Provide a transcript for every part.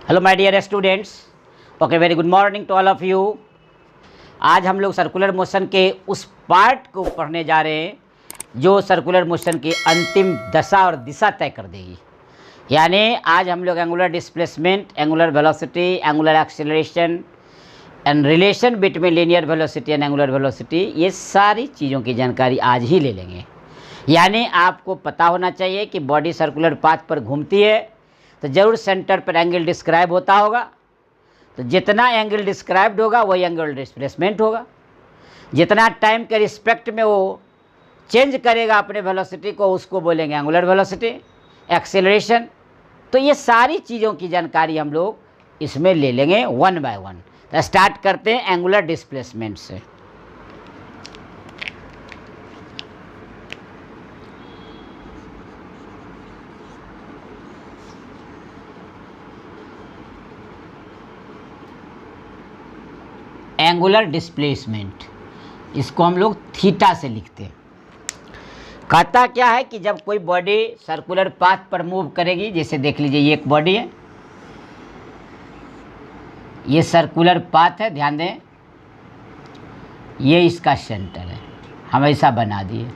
Hello my dear students, okay very good morning to all of you. आज हम लोग circular motion के उस पार्ट को पढ़ने जा रहे हैं जो सर्कुलर मोशन की अंतिम दशा और दिशा तय कर देगी। यानी आज हम लोग angular displacement, angular velocity, angular acceleration and relation between linear velocity and angular velocity, ये सारी चीज़ों की जानकारी आज ही ले लेंगे। यानी आपको पता होना चाहिए कि बॉडी सर्कुलर पाथ पर घूमती है तो ज़रूर सेंटर पर एंगल डिस्क्राइब होता होगा। तो जितना एंगल डिस्क्राइब्ड होगा वही एंगल डिस्प्लेसमेंट होगा। जितना टाइम के रिस्पेक्ट में वो चेंज करेगा अपने वेलोसिटी को, उसको बोलेंगे एंगुलर वेलोसिटी, एक्सेलरेशन। तो ये सारी चीज़ों की जानकारी हम लोग इसमें ले लेंगे वन बाय वन। तो स्टार्ट करते हैं एंगुलर डिस्प्लेसमेंट से। एंगुलर डिस्प्लेसमेंट, इसको हम लोग थीटा से लिखते हैं। कहता क्या है कि जब कोई बॉडी सर्कुलर पाथ पर मूव करेगी, जैसे देख लीजिए ये एक बॉडी है, ये सर्कुलर पाथ है, ध्यान दें, ये इसका सेंटर है, हम ऐसा बना दिए।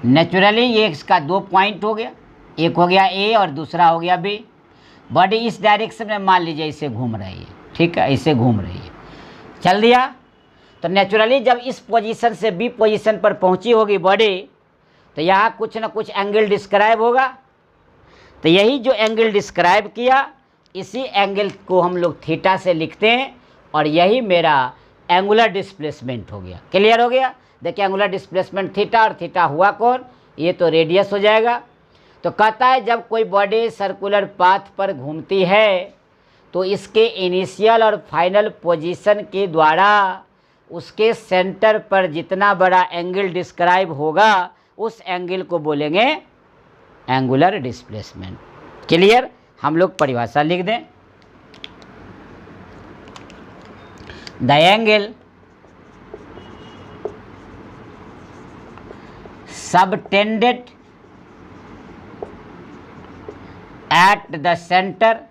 नेचुरली ये इसका दो पॉइंट हो गया, एक हो गया ए और दूसरा हो गया बी। बॉडी इस डायरेक्शन में मान लीजिए इसे घूम रही है, ठीक है, इसे घूम रही है, चल दिया। तो नेचुरली जब इस पोजीशन से बी पोजीशन पर पहुंची होगी बॉडी, तो यहाँ कुछ ना कुछ एंगल डिस्क्राइब होगा। तो यही जो एंगल डिस्क्राइब किया, इसी एंगल को हम लोग थीटा से लिखते हैं और यही मेरा एंगुलर डिस्प्लेसमेंट हो गया। क्लियर हो गया? देखिए एंगुलर डिस्प्लेसमेंट थीटा, और थीटा हुआ कौन? ये तो रेडियस हो जाएगा। तो कहता है जब कोई बॉडी सर्कुलर पाथ पर घूमती है तो इसके इनिशियल और फाइनल पोजीशन के द्वारा उसके सेंटर पर जितना बड़ा एंगल डिस्क्राइब होगा उस एंगल को बोलेंगे एंगुलर डिस्प्लेसमेंट। क्लियर? हम लोग परिभाषा लिख दें। The angle subtended at the centre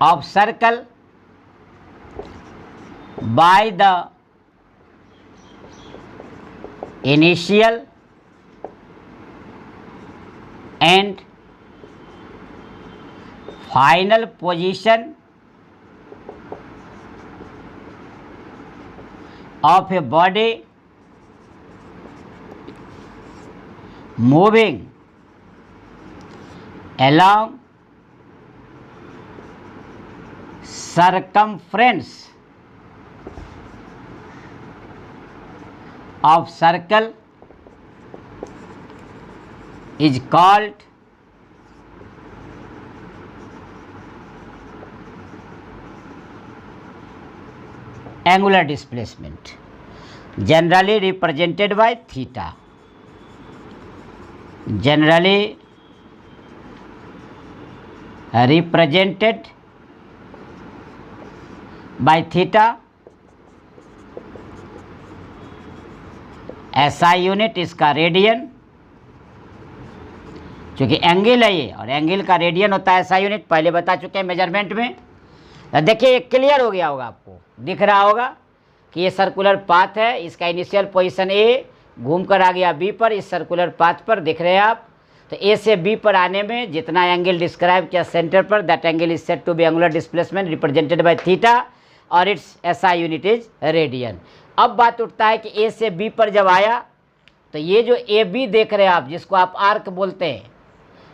of circle by the initial and final position of a body moving along circumference of circle is called angular displacement, generally represented by theta. Generally represented by theta, SI unit इसका radian, क्योंकि angle है ये और angle का radian होता है SI unit, पहले बता चुके हैं मेजरमेंट में। देखिए क्लियर हो गया होगा, आपको दिख रहा होगा कि ये सर्कुलर पाथ है, इसका इनिशियल पोजीशन ए, घूम कर आ गया बी पर, इस सर्कुलर पाथ पर दिख रहे हैं आप। तो ए से बी पर आने में जितना एंगल डिस्क्राइब किया सेंटर पर, that angle is said to be angular displacement represented by theta और it's SI unit is radian. अब बात उठता है कि ए से बी पर जब आया तो ये जो ए बी देख रहे हैं आप, जिसको आप आर्क बोलते हैं,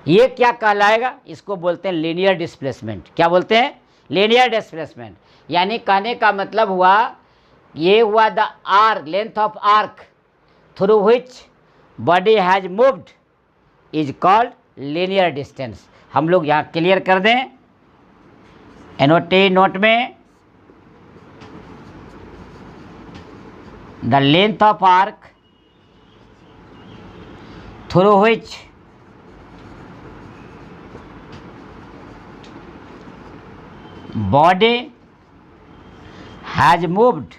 ये क्या कहलाएगा? इसको बोलते हैं लीनियर डिस्प्लेसमेंट। क्या बोलते हैं? Linear displacement. यानी कहने का मतलब हुआ, ये हुआ the arc, length of arc through which body has moved is called linear distance. हम लोग यहाँ क्लियर कर दें, एनोटे नोट में, the length of arc through which body has moved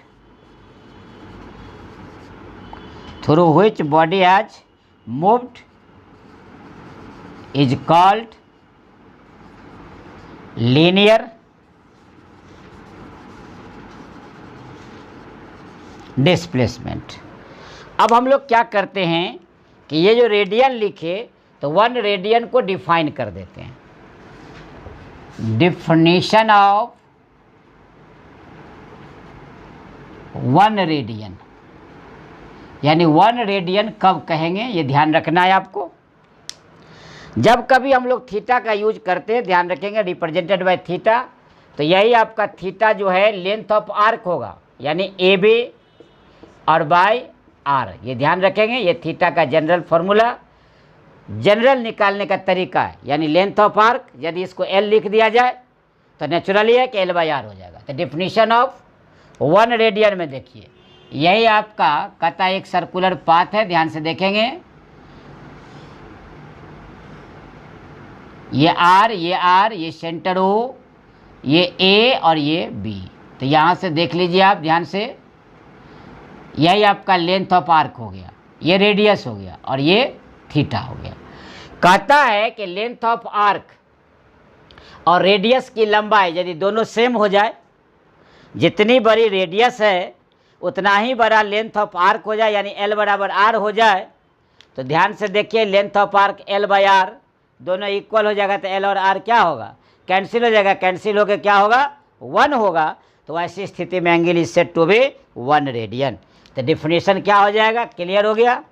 through which body has moved is called linear displacement. अब हम लोग क्या करते हैं कि ये जो रेडियन लिखे तो 1 रेडियन को डिफाइन कर देते हैं। डिफिनीशन ऑफ 1 रेडियन, यानी 1 रेडियन कब कहेंगे ये ध्यान रखना है आपको। जब कभी हम लोग थीटा का यूज करते हैं, ध्यान रखेंगे रिप्रेजेंटेड बाय थीटा, तो यही आपका थीटा जो है लेंथ ऑफ आर्क होगा, यानी ए बी और बाय आर, ये ध्यान रखेंगे। ये थीटा का जनरल फॉर्मूला, जनरल निकालने का तरीका है, यानी लेंथ ऑफ आर्क यदि इसको एल लिख दिया जाए तो नेचुरली है कि एल बाई आर हो जाएगा। तो डिफिनीशन ऑफ 1 रेडियन में देखिए, यही आपका कहता एक सर्कुलर पाथ है, ध्यान से देखेंगे। ये आर, ये सेंटर ओ, ये ए और ये बी। तो यहाँ से देख लीजिए आप ध्यान से, यही आपका लेंथ ऑफ आर्क हो गया, ये रेडियस हो गया और ये थीटा हो गया। कहता है कि लेंथ ऑफ आर्क और रेडियस की लंबाई यदि दोनों सेम हो जाए, जितनी बड़ी रेडियस है उतना ही बड़ा लेंथ ऑफ आर्क हो जाए, यानी एल बराबर आर हो जाए, तो ध्यान से देखिए length of arc L by R दोनों इक्वल हो जाएगा, तो एल और आर क्या होगा, कैंसिल हो जाएगा, कैंसिल होकर क्या होगा 1 होगा। तो ऐसी स्थिति में angle is said to be 1 radian. तो डिफिनेशन क्या हो जाएगा, क्लियर हो गया।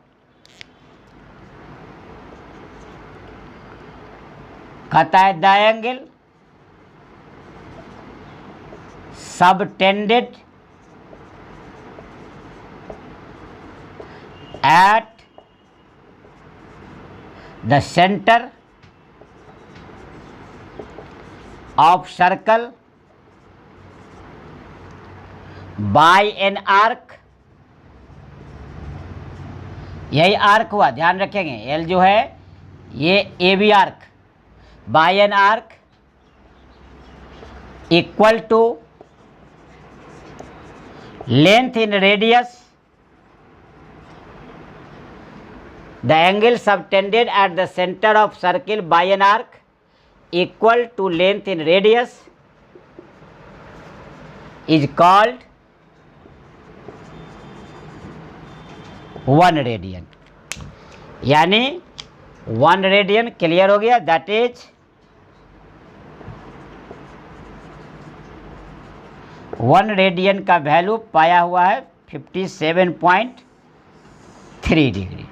कहता है the angle subtended at the centre of circle by an arc, यही आर्क हुआ, ध्यान रखेंगे। एल जो है ये A B arc by an arc equal to length in radius, the angle subtended at the centre of circle by an arc equal to length in radius is called 1 radian. यानी 1 radian clear हो गया, that is 1 radian का value पाया हुआ है 57.3 degree.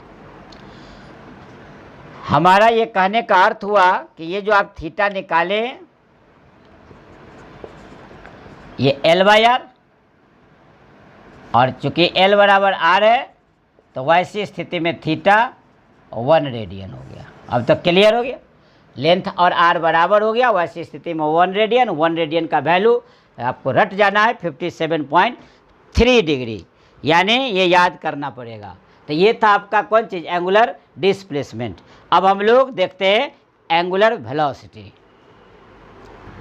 हमारा ये कहने का अर्थ हुआ कि ये जो आप थीटा निकाले ये एल बाई आर, और चूंकि एल बराबर आर है तो वैसी स्थिति में थीटा 1 रेडियन हो गया। अब तक क्लियर हो गया, लेंथ और आर बराबर हो गया, वैसी स्थिति में 1 रेडियन। 1 रेडियन का वैल्यू आपको रट जाना है 57.3 डिग्री, यानी ये याद करना पड़ेगा। तो ये था आपका कौन चीज़, एंगुलर डिस्प्लेसमेंट। अब हम लोग देखते हैं एंगुलर वेलोसिटी।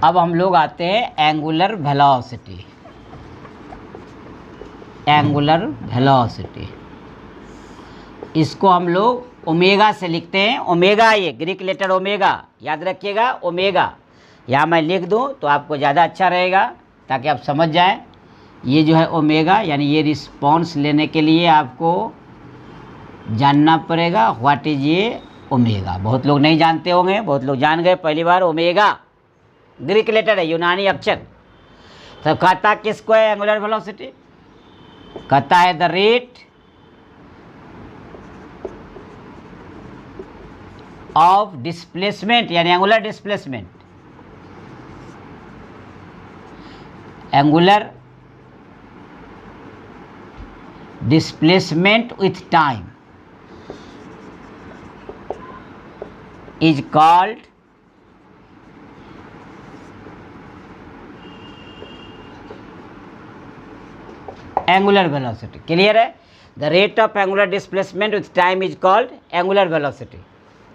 अब हम लोग आते हैं एंगुलर वेलोसिटी। एंगुलर वेलोसिटी इसको हम लोग ओमेगा से लिखते हैं। ओमेगा, ये ग्रीक लेटर ओमेगा, याद रखिएगा ओमेगा। यहाँ मैं लिख दूँ तो आपको ज़्यादा अच्छा रहेगा ताकि आप समझ जाएं। ये जो है ओमेगा, यानी ये रिस्पॉन्स लेने के लिए आपको जानना पड़ेगा व्हाट इज ये ओमेगा। बहुत लोग नहीं जानते होंगे, बहुत लोग जान गए पहली बार। ओमेगा ग्रीक लेटर है, यूनानी अक्षर। तो कहता किसको है एंगुलर वेलोसिटी, कहता है द रेट ऑफ डिस्प्लेसमेंट, यानी angular displacement, angular displacement with time is called angular velocity. Clear है? The rate of angular displacement with time is called angular velocity.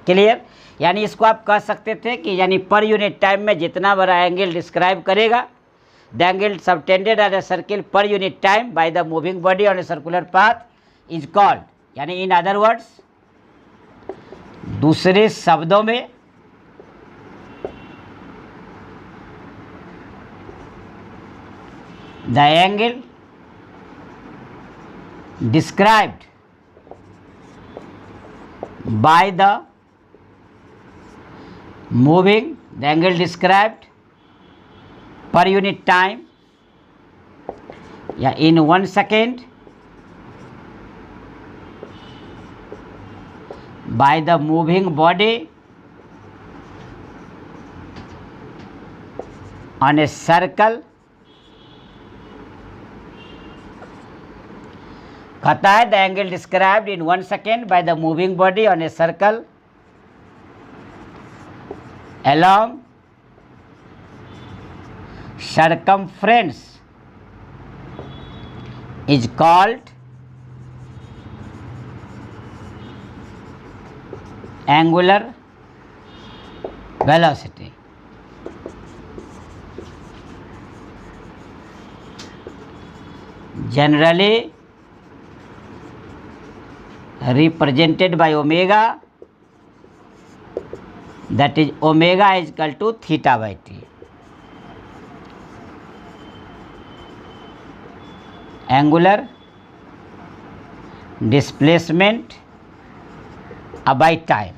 Clear? यानी इसको आप कह सकते थे कि यानी पर यूनिट टाइम में जितना बड़ा एंगल डिस्क्राइब करेगा, the angle subtended at a circle per unit time by the moving body on a circular path is called, यानी in other words, दूसरे शब्दों में the angle described by the moving, the angle described per unit time, या in 1 second by the moving body on a circle, कहता है the angle described in 1 second by the moving body on a circle along circumference is called angular velocity. Generally represented by omega, that is omega is equal to theta by t. Angular displacement by time.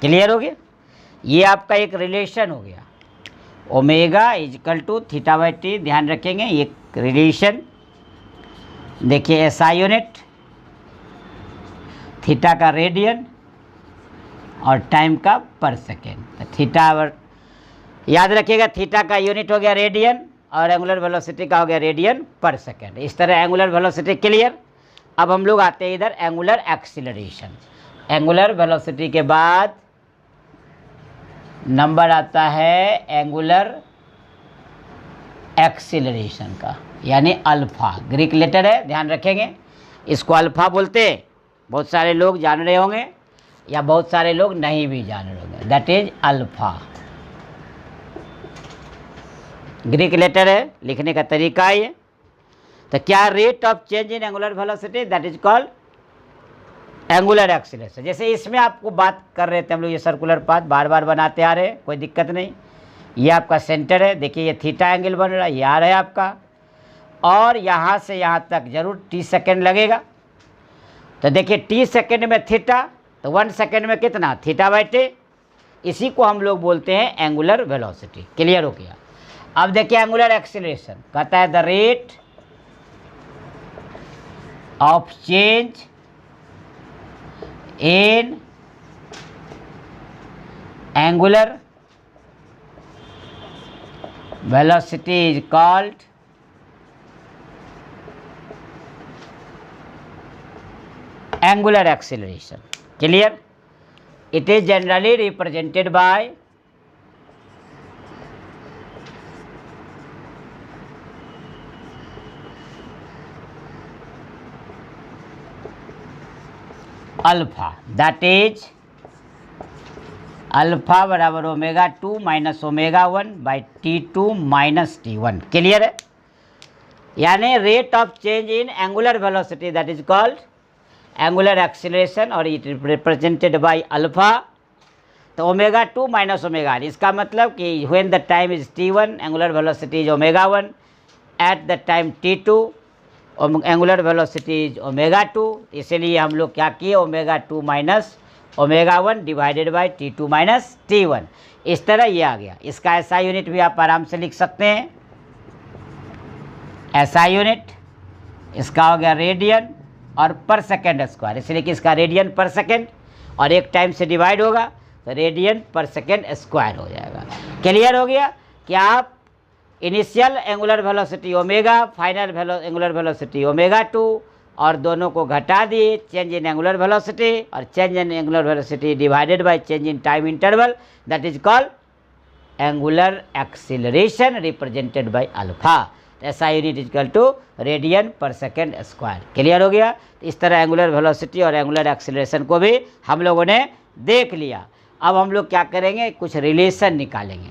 Clear हो गया? ये आपका एक relation हो गया, omega is equal to theta by T. ध्यान रखेंगे ये रिलेशन. देखिए एसआई यूनिट, थीटा का रेडियन और टाइम का पर सेकेंड. तो थीटा और याद रखिएगा, थीटा का यूनिट हो गया रेडियन और एंगुलर वेलोसिटी का हो गया रेडियन पर सेकेंड. इस तरह एंगुलर वेलोसिटी क्लियर. अब हम लोग आते हैं इधर एंगुलर एक्सीलरेशन. एंगुलर वेलोसिटी के बाद नंबर आता है एंगुलर एक्सीलरेशन का, यानी अल्फा. ग्रीक लेटर है, ध्यान रखेंगे. इसको अल्फा बोलते हैं. बहुत सारे लोग जान रहे होंगे या बहुत सारे लोग नहीं भी जान रहे होंगे. That is alpha. Greek letter है, लिखने का तरीका है ये. तो क्या rate of change in angular velocity, that is called angular acceleration. जैसे इसमें आपको बात कर रहे थे हम लोग, ये सर्कुलर पाथ बार बार बनाते आ रहे हैं, कोई दिक्कत नहीं. ये आपका सेंटर है, देखिए ये थीटा एंगल बन रहा है, ये आ रहा है आपका, और यहाँ से यहाँ तक जरूर टी सेकेंड लगेगा. तो देखिए टी सेकेंड में थीटा, तो 1 सेकेंड में कितना, थीटा बाई टी. इसी को हम लोग बोलते हैं एंगुलर वेलोसिटी. क्लियर हो गया? अब देखिए एंगुलर एक्सीलरेशन कहता है the rate of change in angular velocity is called angular acceleration. Clear? It is generally represented by alpha, that is alpha बराबर omega 2 minus omega 1 by T2 minus T1. Clear है? यानी rate of change in angular velocity, that is called angular acceleration और it represented by alpha. तो omega 2 minus omega 1, इसका मतलब कि when the time is T1 angular velocity is omega 1, at the time T2 angular velocity is omega 2. इसीलिए हम लोग क्या किए, omega 2 minus omega 1 divided by T2 minus T1. इस तरह ये आ गया. इसका ऐसा यूनिट भी आप आराम से लिख सकते हैं, ऐसा यूनिट. इसका हो गया रेडियन और पर सेकेंड स्क्वायर, इसलिए कि इसका रेडियन पर सेकेंड और एक टाइम से डिवाइड होगा तो रेडियन पर सेकेंड स्क्वायर हो जाएगा. क्लियर हो गया कि आप initial angular velocity omega, final angular velocity omega 2 और दोनों को घटा दिए, चेंज इन एंगुलर वेलोसिटी और change in angular velocity divided by change in time interval, that is called angular acceleration represented by alpha. ऐसा यूनिट इक्वल टू रेडियन पर second square. Clear हो गया? इस तरह एंगुलर वेलोसिटी और angular acceleration को भी हम लोगों ने देख लिया. अब हम लोग क्या करेंगे, कुछ रिलेशन निकालेंगे.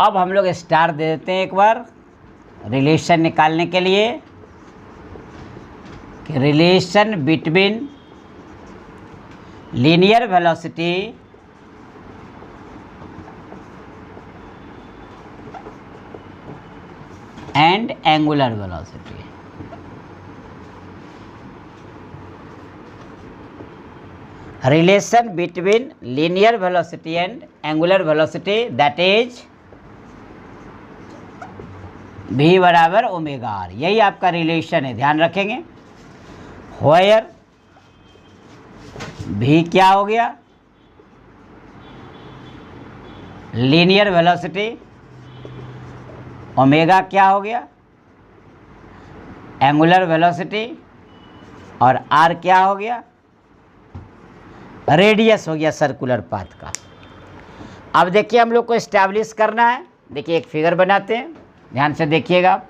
अब हम लोग स्टार दे देते हैं एक बार रिलेशन निकालने के लिए, कि relation between linear velocity and angular velocity. Relation between linear velocity and angular velocity that is v बराबर ओमेगा आर, यही आपका रिलेशन है, ध्यान रखेंगे। व्हेयर v क्या हो गया, लीनियर वेलोसिटी, ओमेगा क्या हो गया, एंगुलर वेलोसिटी, और r क्या हो गया, रेडियस हो गया सर्कुलर पाथ का। अब देखिए हम लोग को एस्टैब्लिश करना है। देखिए एक फिगर बनाते हैं, ध्यान से देखिएगा।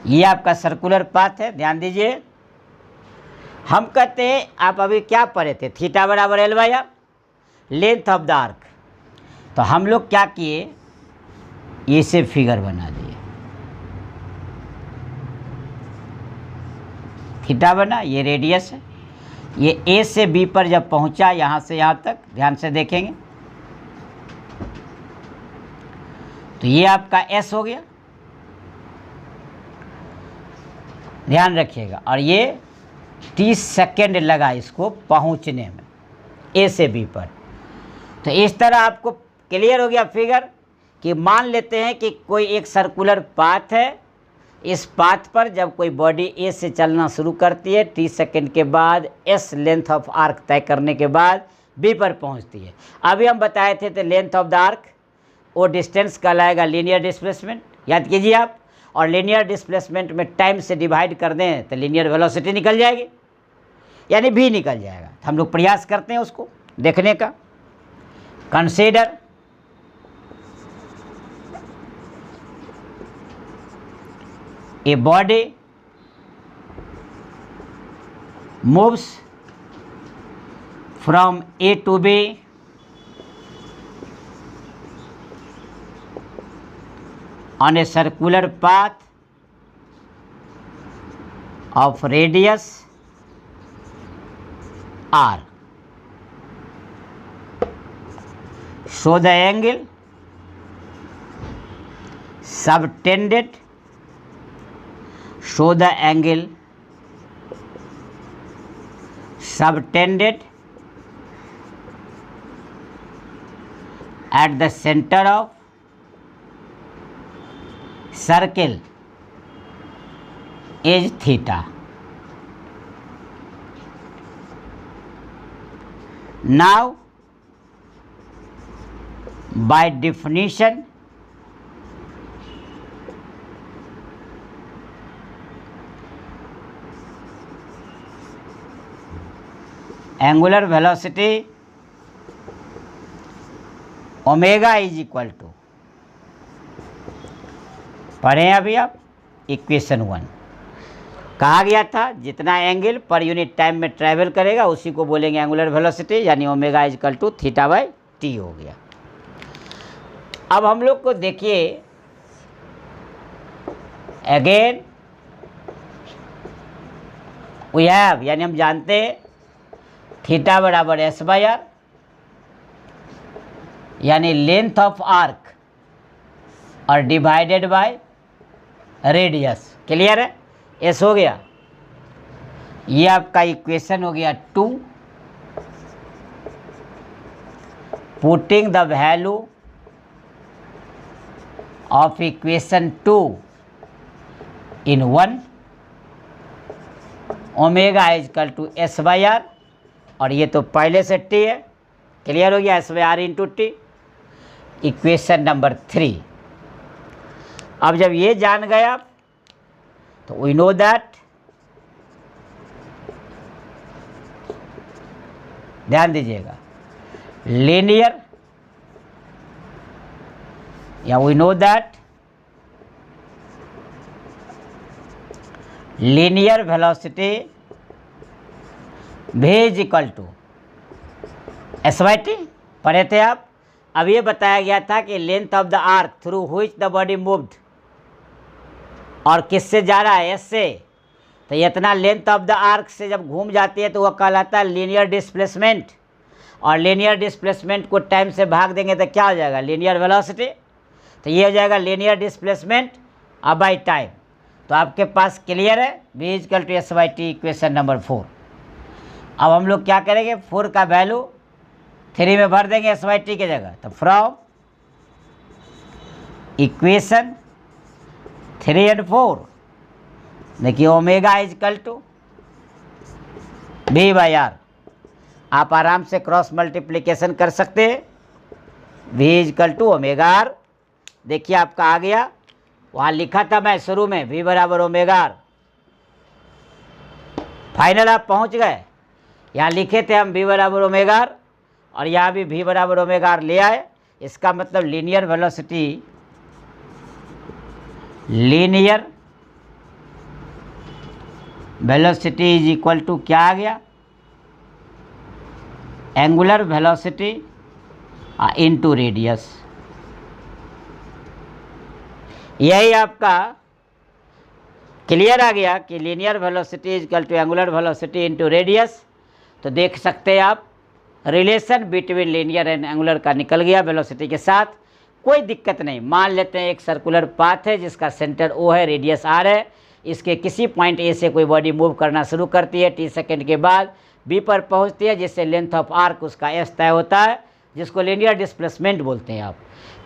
ये आपका सर्कुलर पाथ है, ध्यान दीजिए। हम कहते हैं, आप अभी क्या पढ़े थे, थीटा बराबर L by are, length of the arc. तो हम लोग क्या किए, ये से फिगर बना दिए, थीटा बना, ये रेडियस है। ये ए से बी पर जब पहुंचा, यहाँ से यहाँ तक, ध्यान से देखेंगे, तो ये आपका एस हो गया, ध्यान रखिएगा। और ये 30 सेकेंड लगा इसको पहुंचने में, ए से बी पर। तो इस तरह आपको क्लियर हो गया फिगर कि मान लेते हैं कि कोई एक सर्कुलर पाथ है। इस पाथ पर जब कोई बॉडी ए से चलना शुरू करती है, 30 सेकेंड के बाद एस लेंथ ऑफ आर्क तय करने के बाद बी पर पहुंचती है। अभी हम बताए थे तो लेंथ ऑफ द आर्क, वो डिस्टेंस कहलाएगा लीनियर डिस्प्लेसमेंट, याद कीजिए आप। और लीनियर डिस्प्लेसमेंट में टाइम से डिवाइड कर दें तो लीनियर वेलोसिटी निकल जाएगी, यानी भी निकल जाएगा। तो हम लोग प्रयास करते हैं उसको देखने का। Consider a body moves from A to B on a circular path of radius r. Show the angle subtended, show the angle subtended at the center of circle is theta. Now by definition angular velocity omega is equal to, पढ़ें अभी आप equation 1, कहा गया था जितना angle per unit time में travel करेगा उसी को बोलेंगे एंगुलर वेलोसिटी, यानी omega is equal to theta by T हो गया। अब हम लोग को देखिए अगेन वी हैव, यानी हम जानते हैं थीटा बराबर एस बाई आर, यानी लेंथ ऑफ आर्क और डिवाइडेड बाय रेडियस। क्लियर है, एस हो गया। ये आपका इक्वेशन हो गया 2। Putting the value of equation 2 in 1, omega is equal to S by are, और ये तो पहले से टी है, क्लियर हो गया, S by R into T. Equation number 3। अब जब ये जान गए आप तो वी नो दैट, ध्यान दीजिएगा, लीनियर, या we know that linear velocity v is equal to S by T, पढ़े थे आप। अब ये बताया गया था कि length of the arc through which the body moved, और किससे जा रहा है, एस से। तो इतना लेंथ ऑफ द आर्क से जब घूम जाती है तो वह कहलाता है लीनियर डिस्प्लेसमेंट, और लीनियर डिस्प्लेसमेंट को टाइम से भाग देंगे तो क्या हो जाएगा, लीनियर वेलोसिटी। तो ये हो जाएगा लीनियर डिस्प्लेसमेंट अब बाई टाइम। तो आपके पास क्लियर है, v is equal to S by T equation number 4। अब हम लोग क्या करेंगे, 4 का वैल्यू 3 में भर देंगे एस बाई टी की जगह। तो फ्रॉम इक्वेशन 3 और 4 देखिए omega is equal to v by R. आप आराम से क्रॉस मल्टीप्लिकेशन कर सकते हैं, v is equal to omega R. देखिए आपका आ गया, वहाँ लिखा था मैं शुरू में v बराबर ओमेगा आर। फाइनल आप पहुँच गए, यहाँ लिखे थे हम v बराबर ओमेगा आर और यहाँ भी v बराबर ओमेगा आर ले आए। इसका मतलब linear velocity is equal to क्या आ गया, एंगुलर वेलोसिटी इनटू रेडियस। यही आपका क्लियर आ गया कि linear velocity is equal to angular velocity into radius. तो देख सकते हैं आप relation between linear and angular का निकल गया वेलोसिटी के साथ, कोई दिक्कत नहीं। मान लेते हैं एक सर्कुलर पाथ है जिसका सेंटर O है, रेडियस R है। इसके किसी पॉइंट A से कोई बॉडी मूव करना शुरू करती है, t सेकेंड के बाद B पर पहुंचती है, जिससे लेंथ ऑफ आर्क उसका S तय होता है, जिसको लीनियर डिस्प्लेसमेंट बोलते हैं आप।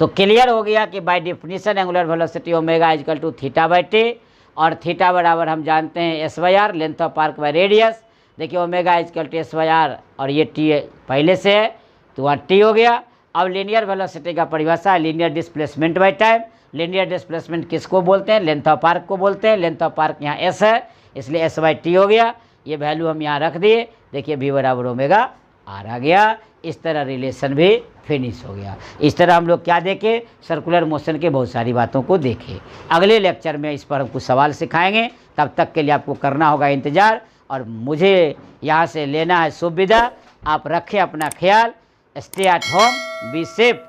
तो क्लियर हो गया कि by definition angular velocity omega is equal to theta by t, और थीटा बराबर हम जानते हैं s by are, length of arc by radius. देखिए omega is equal to S by are और ये टी पहले से है तो वहाँ टी हो गया। अब लीनियर वेलोसिटी का परिभाषा है linear displacement by time. Linear displacement किसको बोलते हैं, लेंथ ऑफ आर्क को बोलते हैं। लेंथ ऑफ आर्क यहाँ एस है, इसलिए एस बाई टी हो गया। ये वैल्यू हम यहाँ रख दिए। देखिए v बराबर ओमेगा आर आ गया। इस तरह रिलेशन भी फिनिश हो गया। इस तरह हम लोग क्या देखें, सर्कुलर मोशन के बहुत सारी बातों को देखें। अगले लेक्चर में इस पर हम कुछ सवाल सिखाएंगे, तब तक के लिए आपको करना होगा इंतज़ार। और मुझे यहाँ से लेना है शुभ विदा। आप रखें अपना ख्याल, stay at home, be safe.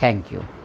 Thank you.